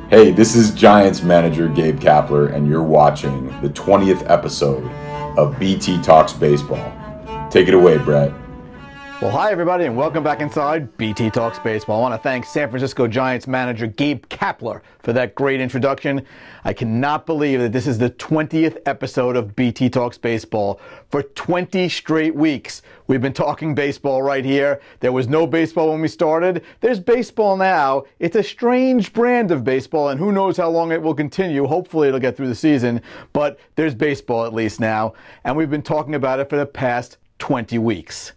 Hey, this is Giants manager Gabe Kapler, and you're watching the 20th episode of BT Talks Baseball. Take it away, Brett. Well, hi, everybody, and welcome back inside BT Talks Baseball. I want to thank San Francisco Giants manager Gabe Kapler for that great introduction. I cannot believe that this is the 20th episode of BT Talks Baseball. For 20 straight weeks, we've been talking baseball right here. There was no baseball when we started. There's baseball now. It's a strange brand of baseball, and who knows how long it will continue. Hopefully, it'll get through the season, but there's baseball at least now, and we've been talking about it for the past 20 weeks.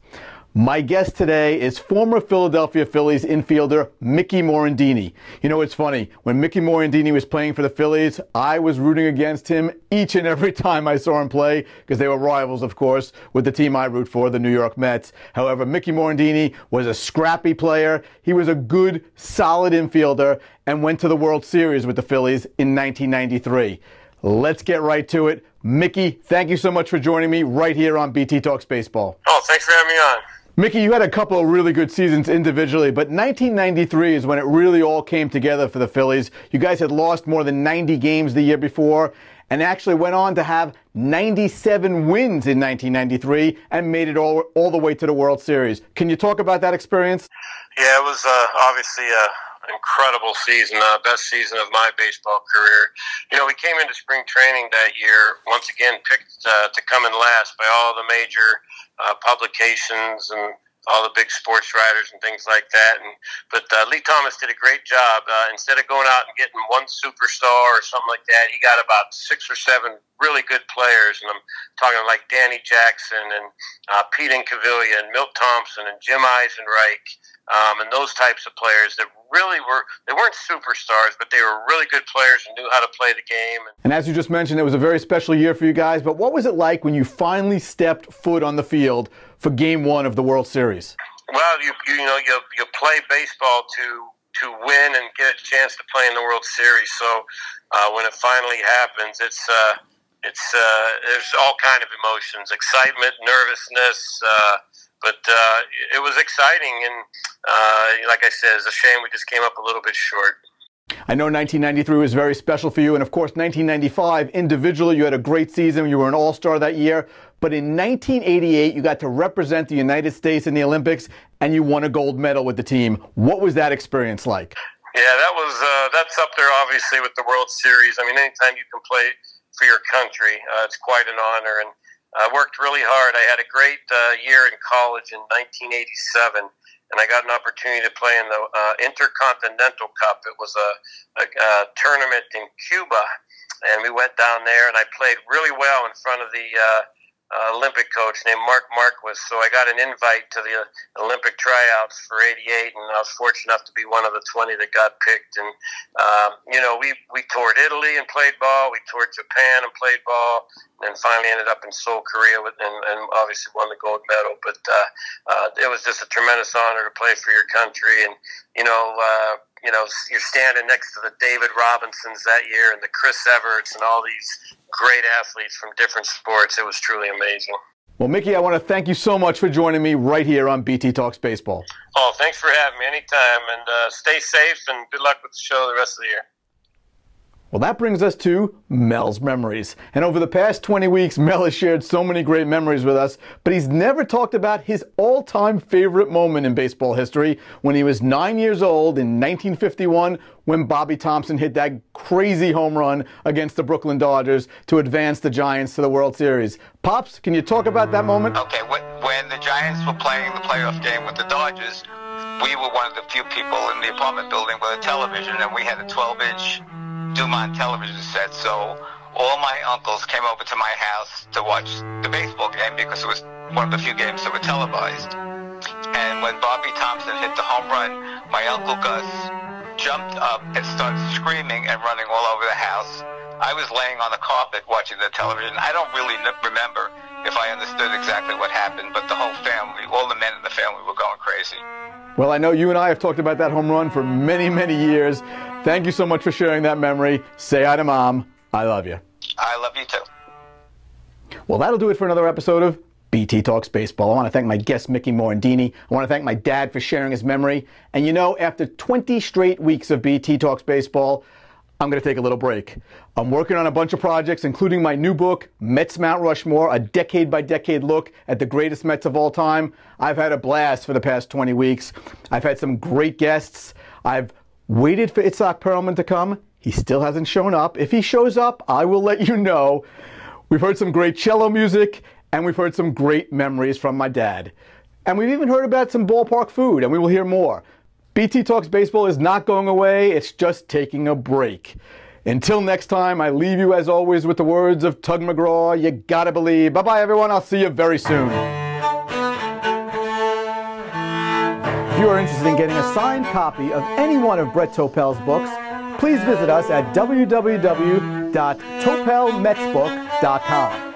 My guest today is former Philadelphia Phillies infielder Mickey Morandini. You know, it's funny. When Mickey Morandini was playing for the Phillies, I was rooting against him each and every time I saw him play, because they were rivals, of course, with the team I root for, the New York Mets. However, Mickey Morandini was a scrappy player. He was a good, solid infielder and went to the World Series with the Phillies in 1993. Let's get right to it. Mickey, thank you so much for joining me right here on BT Talks Baseball. Oh, thanks for having me on. Mickey, you had a couple of really good seasons individually, but 1993 is when it really all came together for the Phillies. You guys had lost more than 90 games the year before and actually went on to have 97 wins in 1993 and made it all the way to the World Series. Can you talk about that experience? Yeah, it was obviously an incredible season, best season of my baseball career. You know, we came into spring training that year, once again picked to come in last by all the major publications and all the big sports writers and things like that. But Lee Thomas did a great job. Instead of going out and getting one superstar or something like that, he got about 6 or 7 really good players. And I'm talking like Danny Jackson and Pete Incaviglia and Milt Thompson and Jim Eisenreich and those types of players that really they weren't superstars, but they were really good players and knew how to play the game. And as you just mentioned, it was a very special year for you guys. But what was it like when you finally stepped foot on the field for Game 1 of the World Series? Well, you play baseball to win and get a chance to play in the World Series. So when it finally happens, there's all kind of emotions: excitement, nervousness. But it was exciting, and like I said, it's a shame we just came up a little bit short. I know 1993 was very special for you, and of course 1995, individually, you had a great season. You were an all-star that year. But in 1988, you got to represent the United States in the Olympics, and you won a gold medal with the team. What was that experience like? Yeah, that's up there, obviously, with the World Series. I mean, anytime you can play for your country, it's quite an honor, and I worked really hard. I had a great year in college in 1987, and I got an opportunity to play in the Intercontinental Cup. It was a tournament in Cuba, and we went down there, and I played really well in front of the Olympic coach named Mark Marquis. So I got an invite to the Olympic tryouts for '88, and I was fortunate enough to be one of the 20 that got picked. And we toured Italy and played ball. We toured Japan and played ball, and finally ended up in Seoul, Korea, and obviously won the gold medal. But it was just a tremendous honor to play for your country. And you're standing next to the David Robinsons that year and the Chris Everetts and all these great athletes from different sports. It was truly amazing. Well, Mickey, I want to thank you so much for joining me right here on BT Talks Baseball. Oh, thanks for having me anytime, and stay safe, and good luck with the show the rest of the year. Well, that brings us to Mel's memories. And over the past 20 weeks, Mel has shared so many great memories with us, but he's never talked about his all-time favorite moment in baseball history when he was 9 years old in 1951 when Bobby Thompson hit that crazy home run against the Brooklyn Dodgers to advance the Giants to the World Series. Pops, can you talk about that moment? Okay, when the Giants were playing the playoff game with the Dodgers, we were one of the few people in the apartment building with a television, and we had a 12-inch Dumont television set, so all my uncles came over to my house to watch the baseball game because it was one of the few games that were televised. And when Bobby Thompson hit the home run, my Uncle Gus jumped up and started screaming and running all over the house. I was laying on the carpet watching the television. I don't really remember if I understood exactly what happened, but the whole family, all the men in the family were going crazy. Well, I know you and I have talked about that home run for many, many years. Thank you so much for sharing that memory. Say hi to Mom. I love you. I love you too. Well, that'll do it for another episode of BT Talks Baseball. I want to thank my guest, Mickey Morandini. I want to thank my dad for sharing his memory. And you know, after 20 straight weeks of BT Talks Baseball, I'm going to take a little break. I'm working on a bunch of projects, including my new book, Mets Mount Rushmore, a decade-by-decade look at the greatest Mets of all time. I've had a blast for the past 20 weeks. I've had some great guests. I've waited for Itzhak Perlman to come. He still hasn't shown up. If he shows up, I will let you know. We've heard some great cello music, and we've heard some great memories from my dad. And we've even heard about some ballpark food, and we will hear more. BT Talks Baseball is not going away, it's just taking a break. Until next time, I leave you as always with the words of Tug McGraw, you gotta believe. Bye-bye everyone, I'll see you very soon. If you are interested in getting a signed copy of any one of Brett Topel's books, please visit us at www.topelmetsbook.com.